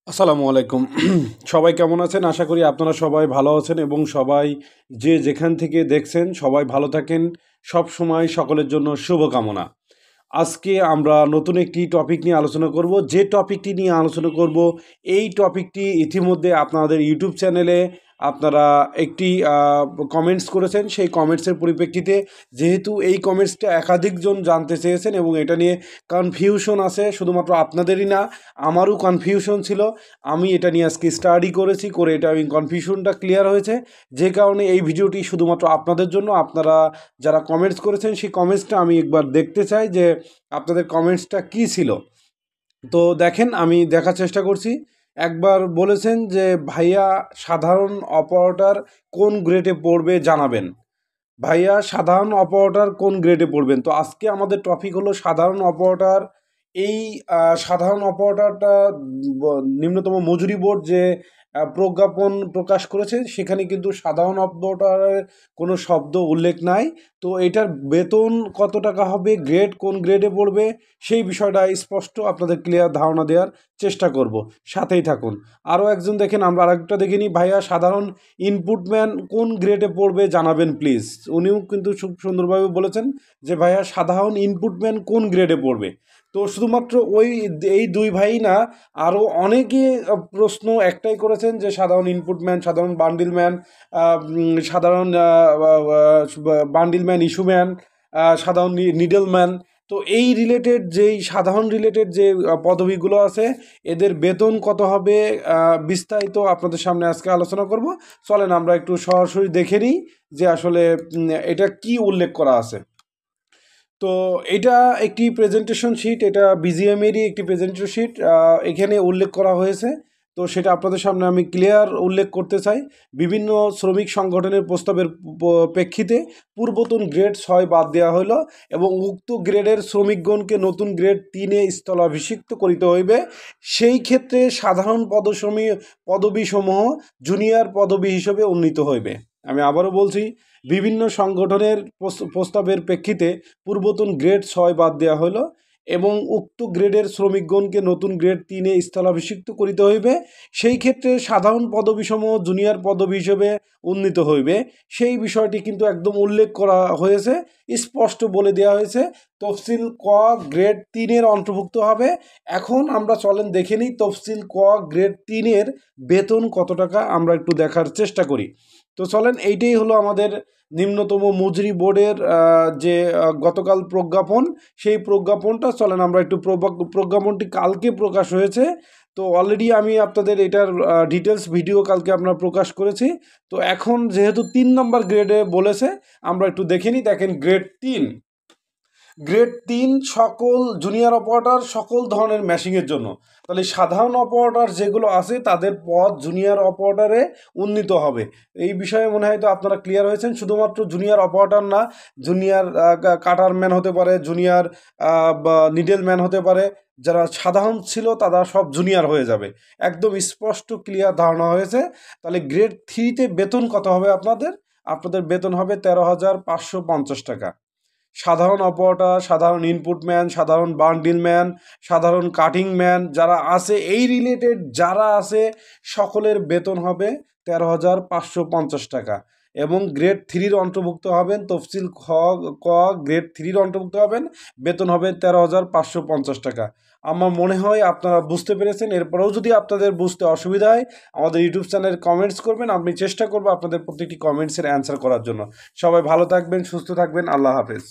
আসসালামু আলাইকুম। সবাই কেমন আছেন? আশা করি আপনারা সবাই ভালো আছেন এবং সবাই যে যেখান থেকে দেখছেন সবাই ভালো থাকেন। সবসময় সকলের জন্য শুভকামনা। আজকে আমরা নতুন একটি টপিক নিয়ে আলোচনা করব। যে টপিকটি নিয়ে আলোচনা করব, এই টপিকটি ইতিমধ্যে আপনাদের ইউটিউব চ্যানেলে আপনারা একটি কমেন্টস করেছেন। সেই কমেন্টসের পরিপ্রেক্ষিতে যেহেতু এই কমেন্টসটা একাধিকজন জানতে চেয়েছেন এবং এটা নিয়ে কনফিউশন আছে, শুধুমাত্র আপনাদেরই না, আমারও কনফিউশন ছিল। আমি এটা নিয়ে আজকে স্টাডি করেছি, করে এটা আমি কনফিউশনটা ক্লিয়ার হয়েছে। যে কারণে এই ভিডিওটি শুধুমাত্র আপনাদের জন্য। আপনারা যারা কমেন্টস করেছেন সেই কমেন্টসটা আমি একবার দেখতে চাই যে আপনাদের কমেন্টসটা কী ছিল। তো দেখেন, আমি দেখার চেষ্টা করছি। একবার বলেছেন যে ভাইয়া সাধারণ অপারেটর কোন গ্রেডে পড়বে জানাবেন। ভাইয়া সাধারণ অপারেটর কোন গ্রেডে পড়বেন? তো আজকে আমাদের টপিক হলো সাধারণ অপারেটর। এই সাধারণ অপারেটরটা নিম্নতম মজুরি বোর্ড যে প্রজ্ঞাপন প্রকাশ করেছে সেখানে কিন্তু সাধারণ অপারেটরের কোনো শব্দ উল্লেখ নাই। তো এটার বেতন কত টাকা হবে, গ্রেড কোন গ্রেডে পড়বে, সেই বিষয়টা স্পষ্ট আপনাদের ক্লিয়ার ধারণা দেওয়ার চেষ্টা করব। সাথেই থাকুন। আরও একজন দেখেন, আমরা আরেকটা দেখে নিই। ভাইয়া সাধারণ ইনপুটম্যান কোন গ্রেডে পড়বে জানাবেন প্লিজ। উনিও কিন্তু খুব সুন্দরভাবে বলেছেন যে ভাইয়া সাধারণ ইনপুটম্যান কোন গ্রেডে পড়বে। তো শুধুমাত্র এই দুই ভাই না, আরও অনেকে প্রশ্ন একটাই করেছেন যে সাধারণ ইনপুটম্যান, সাধারণ বান্ডিলম্যান, সাধারণ বান্ডিলম্যান, ইস্যুম্যান, সাধারণ নিডলম্যান। তো এই রিলেটেড যেই সাধারণ রিলেটেড যে পদবিগুলো আছে, এদের বেতন কত হবে বিস্তারিত আপনাদের সামনে আজকে আলোচনা করব। চলেন আমরা একটু সরাসরি দেখে নিই যে আসলে এটা কি উল্লেখ করা আছে। তো এটা একটি প্রেজেন্টেশন শিট, এটা বিজিএমেরই একটি প্রেজেন্টেশন শিট। এখানে উল্লেখ করা হয়েছে। তো সেটা আপনাদের সামনে আমি ক্লিয়ার উল্লেখ করতে চাই। বিভিন্ন শ্রমিক সংগঠনের প্রস্তাবের প্রেক্ষিতে পূর্বতন গ্রেড 6 বাদ দেওয়া হলো এবং উক্ত গ্রেডের শ্রমিকগণকে নতুন গ্রেড 3-এ স্থলাভিষিক্ত করিতে হইবে। সেই ক্ষেত্রে সাধারণ পদবীসমূহ জুনিয়র পদবী হিসেবে উন্নীত হইবে। আমি আবারও বলছি, বিভিন্ন সংগঠনের প্রস্তাবের প্রেক্ষিতে পূর্বতন গ্রেড 6 বাদ দেওয়া হলো এবং উক্ত গ্রেডের শ্রমিকগণকে নতুন গ্রেড 3-এ স্থলাভিষিক্ত করিতে হইবে। সেই ক্ষেত্রে সাধারণ পদবীসমূহ জুনিয়র পদবী হিসেবে উন্নীত হইবে। সেই বিষয়টি কিন্তু একদম উল্লেখ করা হয়েছে, স্পষ্ট বলে দেওয়া হয়েছে। তফসিল ক গ্রেড 3-এর অন্তর্ভুক্ত হবে। এখন আমরা চলেন দেখে নিই তফসিল ক গ্রেড 3-এর বেতন কত টাকা, আমরা একটু দেখার চেষ্টা করি। তো চলেন, এইটাই হলো আমাদের নিম্নতম মজুরি বোর্ডের যে গতকাল প্রজ্ঞাপন, সেই প্রজ্ঞাপনটা চলেন আমরা একটু প্রজ্ঞাপনটি কালকে প্রকাশ হয়েছে। তো অলরেডি আমি আপনাদের এটার ডিটেলস ভিডিও কালকে আপনার প্রকাশ করেছি। তো এখন যেহেতু 3 নম্বর গ্রেডে বলেছে, আমরা একটু দেখে নিই। দেখেন, গ্রেড 3 সকল জুনিয়র অপারেটর সকল ধরনের ম্যাশিংয়ের জন্য। তাহলে সাধারণ অপারেটর যেগুলো আছে তাদের পদ জুনিয়র অপারেটরে উন্নীত হবে। এই বিষয়ে মনে হয় তো আপনারা ক্লিয়ার হয়েছেন। শুধুমাত্র জুনিয়র অপারেটর না, জুনিয়র কাটার ম্যান হতে পারে, জুনিয়র নিডেল ম্যান হতে পারে। যারা সাধারণ ছিল তারা সব জুনিয়র হয়ে যাবে। একদম স্পষ্ট ক্লিয়ার ধারণা হয়েছে। তাহলে গ্রেড 3-তে বেতন কত হবে আপনাদের বেতন হবে 13,550 টাকা। সাধারণ অপারেটর, সাধারণ ইনপুটম্যান, সাধারণ বান্ডিলম্যান, সাধারণ কাটিং ম্যান যারা আছে, এই রিলেটেড যারা আছে সকলের বেতন হবে 13,550 টাকা। এবং গ্রেড 3-র অন্তর্ভুক্ত হবেন তফসিল ক গ্রেড 3-র অন্তর্ভুক্ত হবেন, বেতন হবে 13,550 টাকা। আমার মনে হয় আপনারা বুঝতে পেরেছেন। এরপরেও যদি আপনাদের বুঝতে অসুবিধা হয় আমাদের ইউটিউব চ্যানেলে কমেন্টস করবেন, আমি চেষ্টা করবো আপনাদের প্রত্যেকটি কমেন্টসের অ্যান্সার করার জন্য। সবাই ভালো থাকবেন, সুস্থ থাকবেন। আল্লাহ হাফেজ।